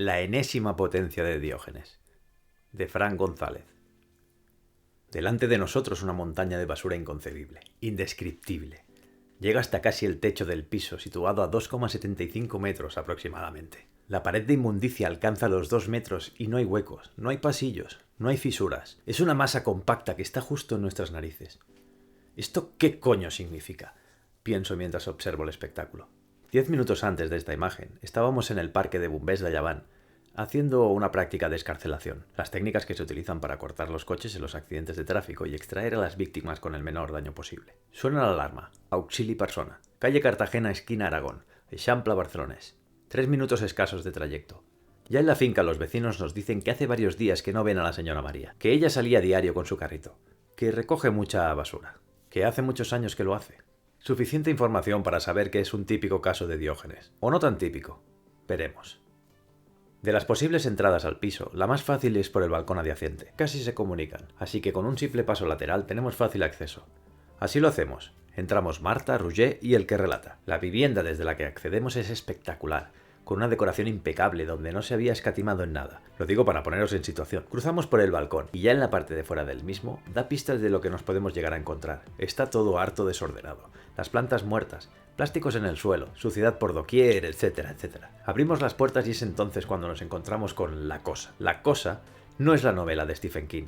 La enésima potencia de Diógenes, de Fran González. Delante de nosotros una montaña de basura inconcebible, indescriptible. Llega hasta casi el techo del piso, situado a 2,75 metros aproximadamente. La pared de inmundicia alcanza los 2 metros y no hay huecos, no hay pasillos, no hay fisuras. Es una masa compacta que está justo en nuestras narices. ¿Esto qué coño significa?, pienso mientras observo el espectáculo. 10 minutos antes de esta imagen, estábamos en el parque de Bombers de Llevant, haciendo una práctica de escarcelación, las técnicas que se utilizan para cortar los coches en los accidentes de tráfico y extraer a las víctimas con el menor daño posible. Suena la alarma, auxili persona, calle Cartagena, esquina Aragón, Eixample barcelonés. 3 minutos escasos de trayecto. Ya en la finca los vecinos nos dicen que hace varios días que no ven a la señora María, que ella salía diario con su carrito, que recoge mucha basura, que hace muchos años que lo hace. Suficiente información para saber que es un típico caso de Diógenes. O no tan típico. Veremos. De las posibles entradas al piso, la más fácil es por el balcón adyacente. Casi se comunican, así que con un simple paso lateral tenemos fácil acceso. Así lo hacemos. Entramos Marta, Roger y el que relata. La vivienda desde la que accedemos es espectacular, con una decoración impecable donde no se había escatimado en nada. Lo digo para poneros en situación. Cruzamos por el balcón y ya en la parte de fuera del mismo da pistas de lo que nos podemos llegar a encontrar. Está todo harto desordenado. Las plantas muertas, plásticos en el suelo, suciedad por doquier, etcétera, etcétera. Abrimos las puertas y es entonces cuando nos encontramos con La Cosa. La Cosa no es la novela de Stephen King.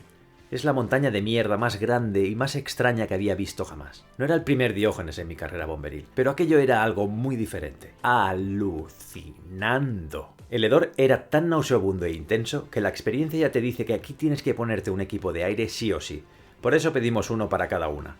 Es la montaña de mierda más grande y más extraña que había visto jamás. No era el primer Diógenes en mi carrera bomberil, pero aquello era algo muy diferente. Alucinando. El hedor era tan nauseabundo e intenso que la experiencia ya te dice que aquí tienes que ponerte un equipo de aire sí o sí. Por eso pedimos uno para cada una.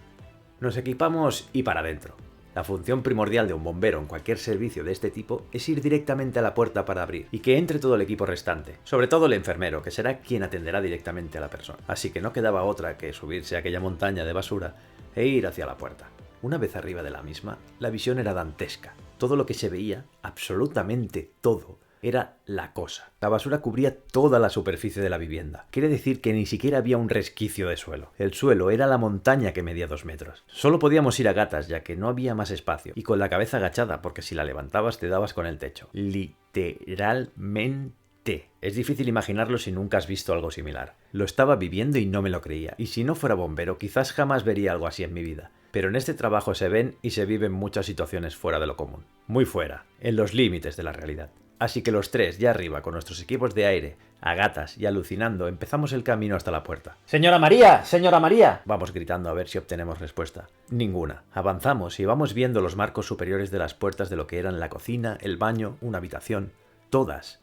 Nos equipamos y para adentro. La función primordial de un bombero en cualquier servicio de este tipo es ir directamente a la puerta para abrir y que entre todo el equipo restante, sobre todo el enfermero, que será quien atenderá directamente a la persona. Así que no quedaba otra que subirse a aquella montaña de basura e ir hacia la puerta. Una vez arriba de la misma, la visión era dantesca. Todo lo que se veía, absolutamente todo, era La Cosa. La basura cubría toda la superficie de la vivienda. Quiere decir que ni siquiera había un resquicio de suelo. El suelo era la montaña que medía 2 metros. Solo podíamos ir a gatas ya que no había más espacio. Y con la cabeza agachada porque si la levantabas te dabas con el techo. Literalmente. Es difícil imaginarlo si nunca has visto algo similar. Lo estaba viviendo y no me lo creía. Y si no fuera bombero quizás jamás vería algo así en mi vida. Pero en este trabajo se ven y se viven muchas situaciones fuera de lo común. Muy fuera. En los límites de la realidad. Así que los tres, ya arriba, con nuestros equipos de aire, a gatas y alucinando, empezamos el camino hasta la puerta. ¡Señora María! ¡Señora María! Vamos gritando a ver si obtenemos respuesta. Ninguna. Avanzamos y vamos viendo los marcos superiores de las puertas de lo que eran la cocina, el baño, una habitación. Todas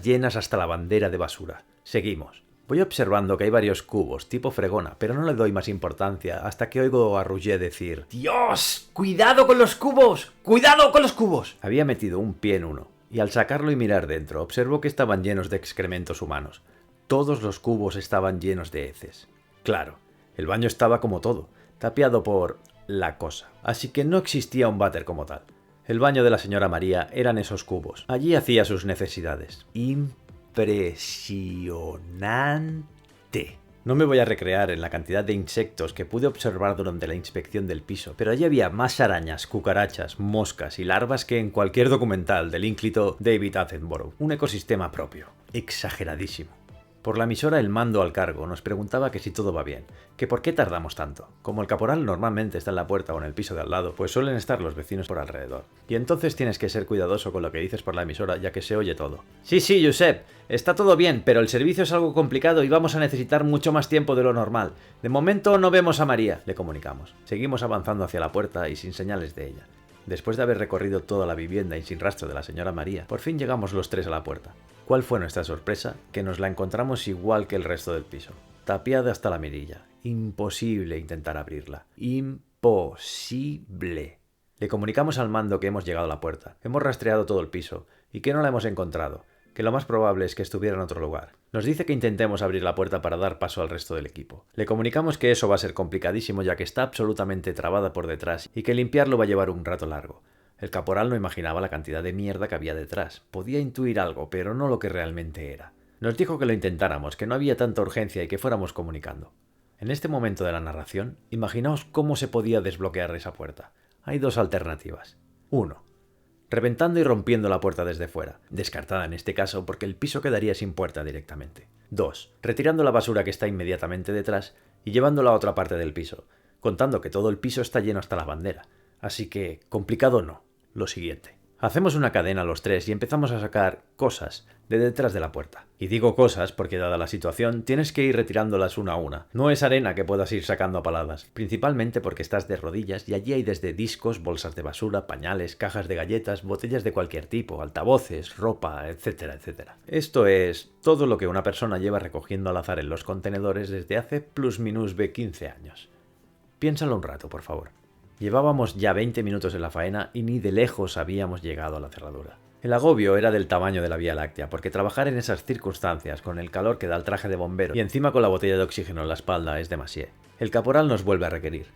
llenas hasta la bandera de basura. Seguimos. Voy observando que hay varios cubos, tipo fregona, pero no le doy más importancia hasta que oigo a Roger decir: ¡Dios! ¡Cuidado con los cubos! ¡Cuidado con los cubos! Había metido un pie en uno, y al sacarlo y mirar dentro, observo que estaban llenos de excrementos humanos. Todos los cubos estaban llenos de heces. Claro, el baño estaba como todo, tapiado por La Cosa, así que no existía un váter como tal. El baño de la señora María eran esos cubos. Allí hacía sus necesidades. Impresionante. No me voy a recrear en la cantidad de insectos que pude observar durante la inspección del piso, pero allí había más arañas, cucarachas, moscas y larvas que en cualquier documental del ínclito David Attenborough. Un ecosistema propio. Exageradísimo. Por la emisora el mando al cargo nos preguntaba que si todo va bien, que por qué tardamos tanto. Como el caporal normalmente está en la puerta o en el piso de al lado, pues suelen estar los vecinos por alrededor. Y entonces tienes que ser cuidadoso con lo que dices por la emisora, ya que se oye todo. Sí, Josep, está todo bien, pero el servicio es algo complicado y vamos a necesitar mucho más tiempo de lo normal. De momento no vemos a María, le comunicamos. Seguimos avanzando hacia la puerta y sin señales de ella. Después de haber recorrido toda la vivienda y sin rastro de la señora María, por fin llegamos los tres a la puerta. ¿Cuál fue nuestra sorpresa? Que nos la encontramos igual que el resto del piso, tapiada hasta la mirilla. Imposible intentar abrirla. Imposible. Le comunicamos al mando que hemos llegado a la puerta, hemos rastreado todo el piso y que no la hemos encontrado, que lo más probable es que estuviera en otro lugar. Nos dice que intentemos abrir la puerta para dar paso al resto del equipo. Le comunicamos que eso va a ser complicadísimo ya que está absolutamente trabada por detrás y que limpiarlo va a llevar un rato largo. El caporal no imaginaba la cantidad de mierda que había detrás. Podía intuir algo, pero no lo que realmente era. Nos dijo que lo intentáramos, que no había tanta urgencia y que fuéramos comunicando. En este momento de la narración, imaginaos cómo se podía desbloquear esa puerta. Hay dos alternativas. 1. reventando y rompiendo la puerta desde fuera, descartada en este caso porque el piso quedaría sin puerta directamente. 2. Retirando la basura que está inmediatamente detrás y llevándola a otra parte del piso, contando que todo el piso está lleno hasta la bandera. Así que, complicado no. Lo siguiente. Hacemos una cadena los tres y empezamos a sacar cosas de detrás de la puerta. Y digo cosas porque, dada la situación, tienes que ir retirándolas una a una. No es arena que puedas ir sacando a paladas, principalmente porque estás de rodillas y allí hay desde discos, bolsas de basura, pañales, cajas de galletas, botellas de cualquier tipo, altavoces, ropa, etcétera, etcétera. Esto es todo lo que una persona lleva recogiendo al azar en los contenedores desde hace plus minus 15 años. Piénsalo un rato, por favor. Llevábamos ya 20 minutos en la faena y ni de lejos habíamos llegado a la cerradura. El agobio era del tamaño de la Vía Láctea, porque trabajar en esas circunstancias, con el calor que da el traje de bombero y encima con la botella de oxígeno en la espalda, es demasiado. El caporal nos vuelve a requerir.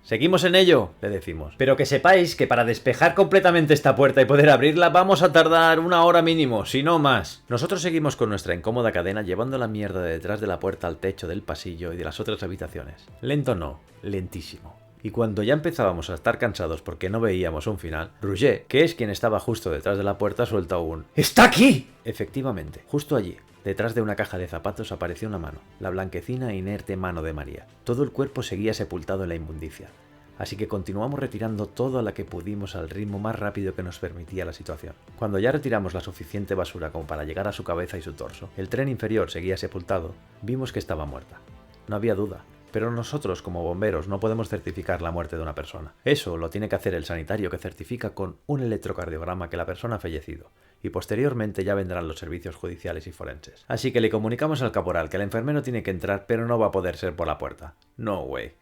«¡Seguimos en ello!», le decimos. «Pero que sepáis que para despejar completamente esta puerta y poder abrirla vamos a tardar 1 hora mínimo, si no más». Nosotros seguimos con nuestra incómoda cadena llevando la mierda de detrás de la puerta al techo del pasillo y de las otras habitaciones. Lento no, lentísimo. Y cuando ya empezábamos a estar cansados porque no veíamos un final, Roger, que es quien estaba justo detrás de la puerta, suelta un «¡Está aquí!». Efectivamente, justo allí, detrás de una caja de zapatos, apareció una mano, la blanquecina e inerte mano de María. Todo el cuerpo seguía sepultado en la inmundicia. Así que continuamos retirando todo a la que pudimos al ritmo más rápido que nos permitía la situación. Cuando ya retiramos la suficiente basura como para llegar a su cabeza y su torso, el tren inferior seguía sepultado, vimos que estaba muerta. No había duda. Pero nosotros, como bomberos, no podemos certificar la muerte de una persona. Eso lo tiene que hacer el sanitario, que certifica con un electrocardiograma que la persona ha fallecido, y posteriormente ya vendrán los servicios judiciales y forenses. Así que le comunicamos al caporal que el enfermero tiene que entrar, pero no va a poder ser por la puerta. No way.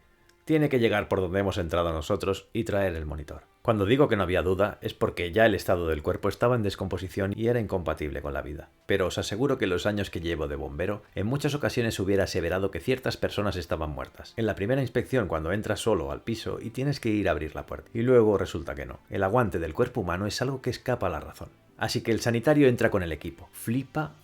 Tiene que llegar por donde hemos entrado nosotros y traer el monitor. Cuando digo que no había duda, es porque ya el estado del cuerpo estaba en descomposición y era incompatible con la vida. Pero os aseguro que en los años que llevo de bombero, en muchas ocasiones hubiera aseverado que ciertas personas estaban muertas. En la primera inspección, cuando entras solo al piso y tienes que ir a abrir la puerta. Y luego resulta que no. El aguante del cuerpo humano es algo que escapa a la razón. Así que el sanitario entra con el equipo. Flipa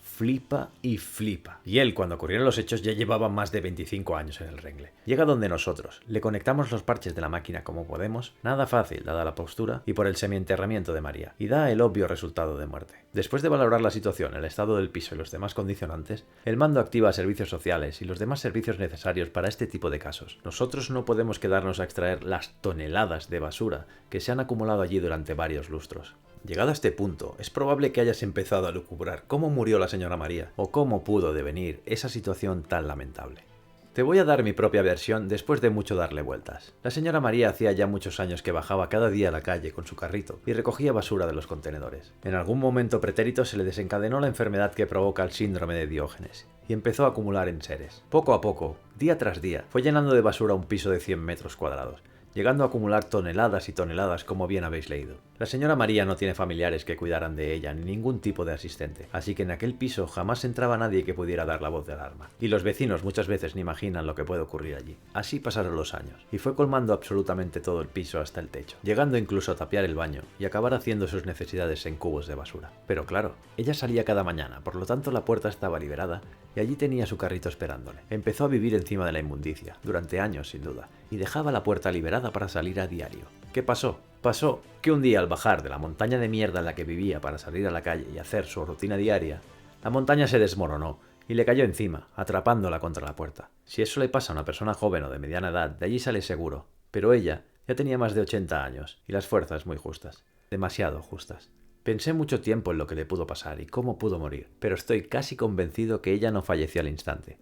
y flipa. Y él, cuando ocurrieron los hechos, ya llevaba más de 25 años en el rengle. Llega donde nosotros, le conectamos los parches de la máquina como podemos, nada fácil dada la postura y por el semienterramiento de María, y da el obvio resultado de muerte. Después de valorar la situación, el estado del piso y los demás condicionantes, el mando activa servicios sociales y los demás servicios necesarios para este tipo de casos. Nosotros no podemos quedarnos a extraer las toneladas de basura que se han acumulado allí durante varios lustros. Llegado a este punto, es probable que hayas empezado a lucubrar cómo murió la señora María o cómo pudo devenir esa situación tan lamentable. Te voy a dar mi propia versión después de mucho darle vueltas. La señora María hacía ya muchos años que bajaba cada día a la calle con su carrito y recogía basura de los contenedores. En algún momento pretérito se le desencadenó la enfermedad que provoca el síndrome de Diógenes y empezó a acumular enseres. Poco a poco, día tras día, fue llenando de basura un piso de 100 metros cuadrados, llegando a acumular toneladas y toneladas, como bien habéis leído. La señora María no tiene familiares que cuidaran de ella ni ningún tipo de asistente, así que en aquel piso jamás entraba nadie que pudiera dar la voz de alarma. Y los vecinos muchas veces ni imaginan lo que puede ocurrir allí. Así pasaron los años, y fue colmando absolutamente todo el piso hasta el techo, llegando incluso a tapiar el baño y acabar haciendo sus necesidades en cubos de basura. Pero claro, ella salía cada mañana, por lo tanto la puerta estaba liberada y allí tenía su carrito esperándole. Empezó a vivir encima de la inmundicia, durante años sin duda, y dejaba la puerta liberada para salir a diario. ¿Qué pasó? Pasó que un día, al bajar de la montaña de mierda en la que vivía para salir a la calle y hacer su rutina diaria, la montaña se desmoronó y le cayó encima, atrapándola contra la puerta. Si eso le pasa a una persona joven o de mediana edad, de allí sale seguro. Pero ella ya tenía más de 80 años y las fuerzas muy justas, demasiado justas. Pensé mucho tiempo en lo que le pudo pasar y cómo pudo morir, pero estoy casi convencido que ella no falleció al instante.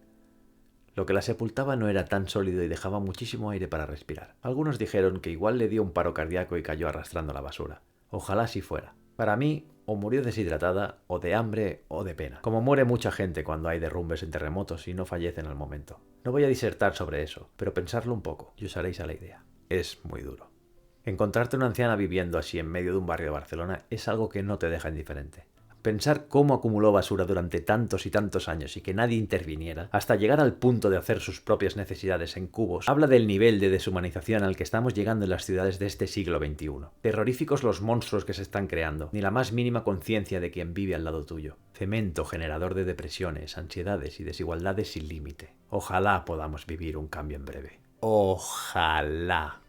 Lo que la sepultaba no era tan sólido y dejaba muchísimo aire para respirar. Algunos dijeron que igual le dio un paro cardíaco y cayó arrastrando la basura. Ojalá así fuera. Para mí, o murió deshidratada, o de hambre, o de pena. Como muere mucha gente cuando hay derrumbes en terremotos y no fallecen al momento. No voy a disertar sobre eso, pero pensarlo un poco y os haréis a la idea. Es muy duro. Encontrarte una anciana viviendo así en medio de un barrio de Barcelona es algo que no te deja indiferente. Pensar cómo acumuló basura durante tantos y tantos años y que nadie interviniera, hasta llegar al punto de hacer sus propias necesidades en cubos, habla del nivel de deshumanización al que estamos llegando en las ciudades de este siglo XXI. Terroríficos los monstruos que se están creando, ni la más mínima conciencia de quien vive al lado tuyo. Cemento generador de depresiones, ansiedades y desigualdades sin límite. Ojalá podamos vivir un cambio en breve. Ojalá.